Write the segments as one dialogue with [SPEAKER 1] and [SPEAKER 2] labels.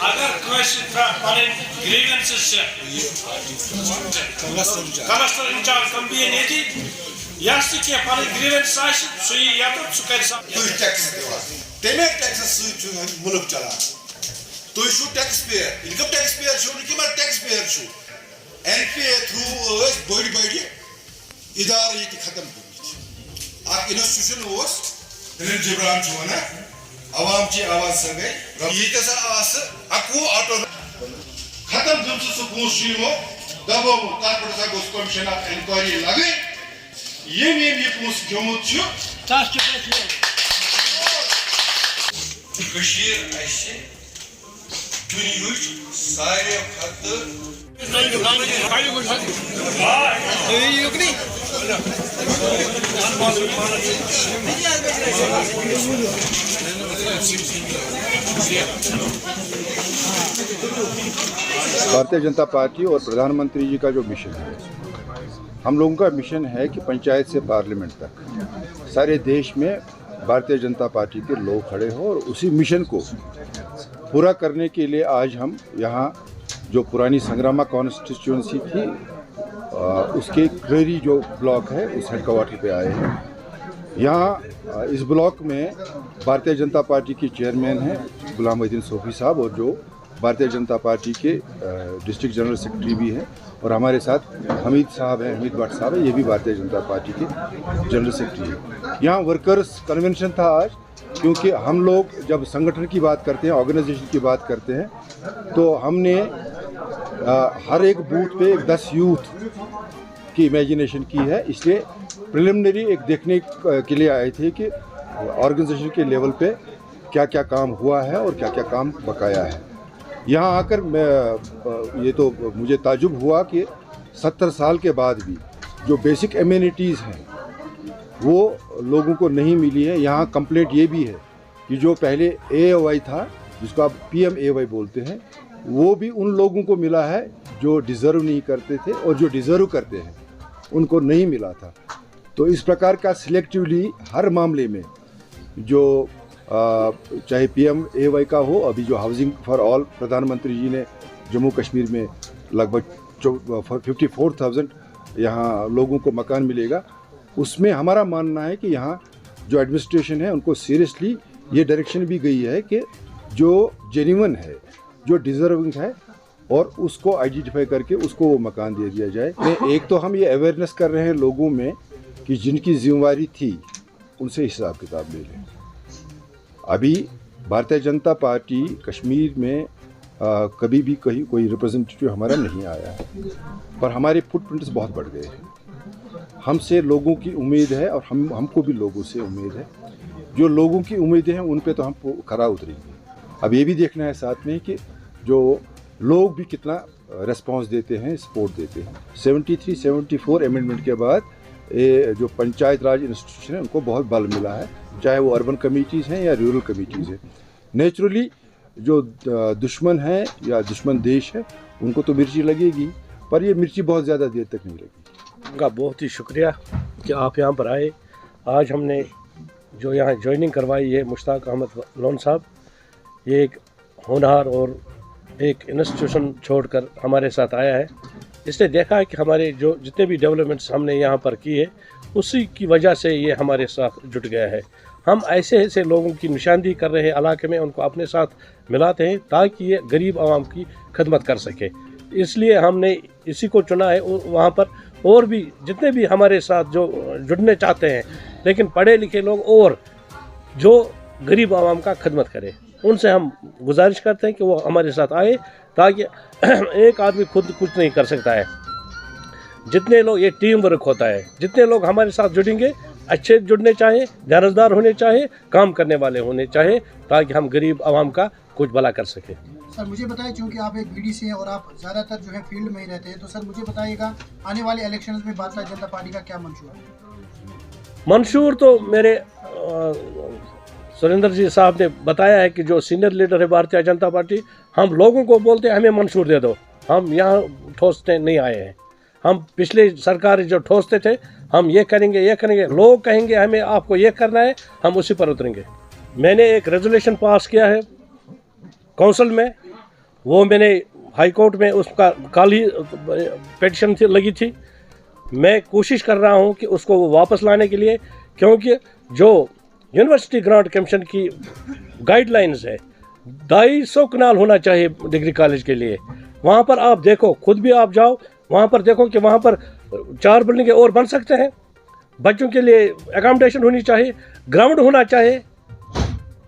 [SPEAKER 1] अगर grievances campaign ये grievance
[SPEAKER 2] तमे टैक्स मुल्क चलान तुम tax payer income tax payer tax payer NPA through बड़ी बड़ी इदार ये खत्म इंस्टीट्यूशन जिब्रान वन अवाम की आवाज संगे अकवु ऑटो खत्म सो दबो कमिशन ऑफ इंक्वायरी लगे ये पोस गमुत दुनियाच सारे
[SPEAKER 3] भारतीय जनता पार्टी और प्रधानमंत्री जी का जो मिशन है, हम लोगों का मिशन है कि पंचायत से पार्लियामेंट तक सारे देश में भारतीय जनता पार्टी के लोग खड़े हो और उसी मिशन को पूरा करने के लिए आज हम यहाँ जो पुरानी संग्रामा कॉन्स्टिट्यूंसी थी उसके क्रेरी जो ब्लॉक है उस हेडक्वार्टर पे आए हैं। यहाँ इस ब्लॉक में भारतीय जनता पार्टी के चेयरमैन हैं गुलाम मोहिउद्दीन सोफी साहब और जो भारतीय जनता पार्टी के डिस्ट्रिक्ट जनरल सेक्रेटरी भी हैं और हमारे साथ हमीद साहब हैं, हमीद भट्ट साहब हैं, ये भी भारतीय जनता पार्टी के जनरल सेक्रेटरी हैं। यहाँ वर्कर्स कन्वेंशन था आज, क्योंकि हम लोग जब संगठन की बात करते हैं, ऑर्गेनाइजेशन की बात करते हैं, तो हमने हर एक बूथ पे 10 यूथ की इमेजिनेशन की है। इसलिए प्रिलिमिनरी एक देखने के लिए आए थे कि ऑर्गेनाइजेशन के लेवल पे क्या क्या काम हुआ है और क्या क्या काम बकाया है। यहाँ आकर मैं ये तो मुझे ताजुब हुआ कि 70 साल के बाद भी जो बेसिक एमिनिटीज़ हैं वो लोगों को नहीं मिली है। यहाँ कंप्लेंट ये भी है कि जो पहले AOY था, जिसको आप PMAY बोलते हैं, वो भी उन लोगों को मिला है जो डिज़र्व नहीं करते थे और जो डिज़र्व करते हैं उनको नहीं मिला था। तो इस प्रकार का सिलेक्टिवली हर मामले में जो चाहे PMAY का हो, अभी जो हाउसिंग फॉर ऑल प्रधानमंत्री जी ने जम्मू कश्मीर में लगभग 54,000 यहाँ लोगों को मकान मिलेगा, उसमें हमारा मानना है कि यहाँ जो एडमिनिस्ट्रेशन है उनको सीरियसली ये डायरेक्शन भी गई है कि जो जेन्युइन है, जो डिज़र्विंग है, और उसको आइडेंटिफाई करके उसको वो मकान दे दिया जाए। एक तो हम ये अवेयरनेस कर रहे हैं लोगों में कि जिनकी जिम्मेवारी थी उनसे हिसाब किताब ले लें। अभी भारतीय जनता पार्टी कश्मीर में कभी भी कहीं कोई रिप्रेजेंटेटिव हमारा नहीं आया है, पर हमारे फुटप्रिंट्स बहुत बढ़ गए हैं। हमसे लोगों की उम्मीद है और हमको भी लोगों से उम्मीद है। जो लोगों की उम्मीदें हैं उन पे तो हम खरा उतरेंगे। अब ये भी देखना है साथ में कि जो लोग भी कितना रिस्पांस देते हैं, सपोर्ट देते हैं। 73-74 अमेंडमेंट के बाद ये जो पंचायत राज इंस्टीट्यूशन है उनको बहुत बल मिला है, चाहे वो अर्बन कमेटीज़ हैं या रूरल कमेटीज़ हैं। नेचुरली जो दुश्मन है या दुश्मन देश है उनको तो मिर्ची लगेगी, पर ये मिर्ची बहुत ज़्यादा देर तक नहीं लगेगी।
[SPEAKER 4] उनका बहुत ही शुक्रिया कि आप यहाँ पर आए। आज हमने जो यहाँ ज्वाइनिंग करवाई है मुश्ताक अहमद लोन साहब, ये एक होनहार और एक इंस्टीट्यूशन छोड़कर हमारे साथ आया है। इसने देखा है कि हमारे जो जितने भी डेवलपमेंट्स हमने यहाँ पर की है उसी की वजह से ये हमारे साथ जुट गया है। हम ऐसे ऐसे लोगों की निशानदेही कर रहे हैं इलाके में, उनको अपने साथ मिलाते हैं ताकि ये गरीब आवाम की खिदमत कर सके। इसलिए हमने इसी को चुना है। वहाँ पर और भी जितने भी हमारे साथ जो जुड़ने चाहते हैं लेकिन पढ़े लिखे लोग और जो गरीब आवाम का खिदमत करें, उनसे हम गुजारिश करते हैं कि वो हमारे साथ आए, ताकि एक आदमी खुद कुछ नहीं कर सकता है। जितने लोग, ये टीम वर्क होता है, जितने लोग हमारे साथ जुड़ेंगे, अच्छे जुड़ने चाहिए, ध्यानदार होने चाहिए, काम करने वाले होने चाहिए, ताकि हम गरीब आवाम का कुछ भला कर सकें।
[SPEAKER 5] सर मुझे बताइए, क्योंकि आप एक बीडी से हैं और आप ज़्यादातर जो है फील्ड में ही रहते हैं, तो सर मुझे बताइएगा आने वाले इलेक्शंस में भारतीय जनता पार्टी का क्या मंशूर है?
[SPEAKER 4] मंशूर तो मेरे सुरेंद्र जी साहब ने बताया है कि जो सीनियर लीडर है भारतीय जनता पार्टी, हम लोगों को बोलते हैं हमें मंशूर दे दो। हम यहाँ ठोसते नहीं आए हैं। हम पिछले सरकार जो ठोसते थे, हम ये करेंगे ये करेंगे, लोग कहेंगे हमें आपको ये करना है, हम उसी पर उतरेंगे। मैंने एक रेजोल्यूशन पास किया है काउंसिल में वो मैंने हाई कोर्ट में उसका काली पिटिशन लगी थी। मैं कोशिश कर रहा हूँ कि उसको वापस लाने के लिए, क्योंकि जो यूनिवर्सिटी ग्रांट कमीशन की गाइडलाइंस है 250 कनाल होना चाहिए डिग्री कॉलेज के लिए। वहाँ पर आप देखो, खुद भी आप जाओ वहाँ पर, देखो कि वहाँ पर 4 बिल्डिंगें और बन सकते हैं। बच्चों के लिए एकोमोडेशन होनी चाहिए, ग्राउंड होना चाहिए।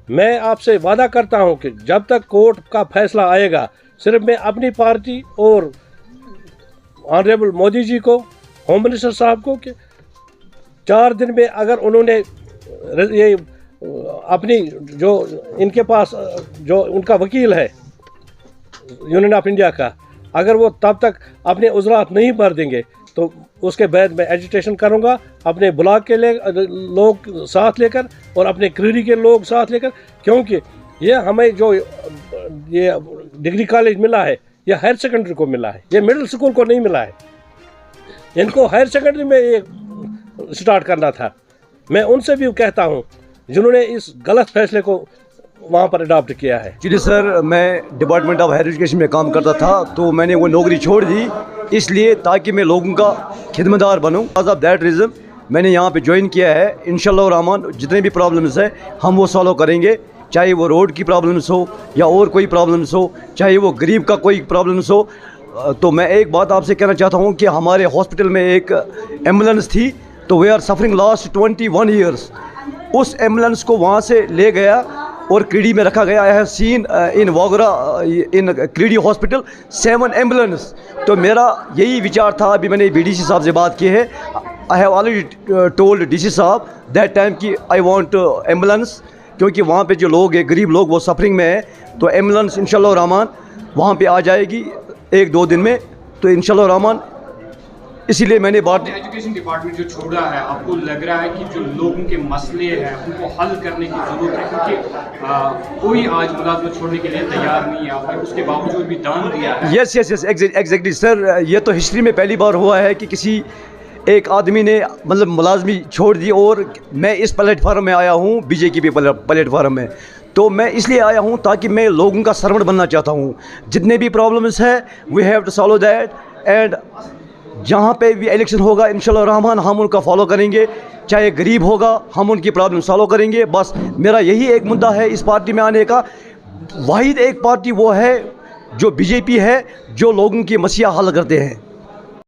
[SPEAKER 4] मैं आपसे वादा करता हूं कि जब तक कोर्ट का फैसला आएगा, सिर्फ मैं अपनी पार्टी और ऑनरेबल मोदी जी को, होम मिनिस्टर साहब को, कि 4 दिन में अगर उन्होंने ये अपनी जो इनके पास जो उनका वकील है यूनियन ऑफ इंडिया का, अगर वो तब तक अपने उजरात नहीं भर देंगे तो उसके बाद मैं एजिटेशन करूंगा, अपने ब्लॉक के लोग साथ लेकर और अपने क्रीरी के लोग साथ लेकर, क्योंकि ये हमें जो ये डिग्री कॉलेज मिला है ये हायर सेकेंडरी को मिला है, ये मिडिल स्कूल को नहीं मिला है। इनको हायर सेकेंडरी में ये स्टार्ट करना था। मैं उनसे भी कहता हूँ जिन्होंने इस गलत फैसले को वहाँ पर अडॉप्ट किया है।
[SPEAKER 6] जी सर, मैं डिपार्टमेंट ऑफ हायर एजुकेशन में काम करता था, तो मैंने वो नौकरी छोड़ दी इसलिए ताकि मैं लोगों का खिदमतगार बनूं। बिकॉज ऑफ दैट रीज़न मैंने यहाँ पे ज्वाइन किया है। इंशाल्लाह रहमान जितने भी प्रॉब्लम्स है हम वो सॉल्व करेंगे, चाहे वो रोड की प्रॉब्लम्स हो या और कोई प्रॉब्लम्स हो, चाहे वो गरीब का कोई प्रॉब्लम्स हो। तो मैं एक बात आपसे कहना चाहता हूँ कि हमारे हॉस्पिटल में एक एम्बुलेंस थी, तो we are suffering last 21 years. उस एम्बुलेंस को वहाँ से ले गया और क्रीडी में रखा गया। I have seen in Vagra in क्रीडी हॉस्पिटल 7 एम्बुलेंस। तो मेरा यही विचार था, अभी मैंने बीडीसी साहब से बात की है। I have already told DC साहब दैट टाइम कि आई वांट एम्बुलेंस, क्योंकि वहाँ पे जो लोग हैं गरीब लोग वो सफरिंग में है। तो एम्बुलेंस इंशाल्लाह रहमान वहाँ पे आ जाएगी 1-2 दिन में, तो इंशाल्लाह रहमान इसीलिए मैंने बात।
[SPEAKER 7] एजुकेशन डिपार्टमेंट जो छोड़ा है, आपको लग रहा है कि जो लोगों के मसले हैं उनको हल करने की ज़रूरत है, क्योंकि कोई आज मुलाजमत छोड़ने के लिए तैयार नहीं है, आपने उसके बावजूद भी दान दिया है।
[SPEAKER 6] यस एग्जैक्टली सर, ये तो हिस्ट्री में पहली बार हुआ है कि किसी एक आदमी ने मतलब मुलाजमी छोड़ दी। और मैं इस प्लेटफार्म में आया हूँ बीजेपी प्लेटफार्म में, तो मैं इसलिए आया हूँ ताकि मैं लोगों का सर्वेंट बनना चाहता हूँ। जितने भी प्रॉब्लम्स है we have to solve that, and जहाँ पे भी इलेक्शन होगा इंशाल्लाह रहमान हम उनका फॉलो करेंगे। चाहे गरीब होगा हम उनकी प्रॉब्लम सॉल्व करेंगे। बस मेरा यही एक मुद्दा है इस पार्टी में आने का। वाहिद एक पार्टी वो है जो बीजेपी है, जो लोगों की मसला हल करते हैं।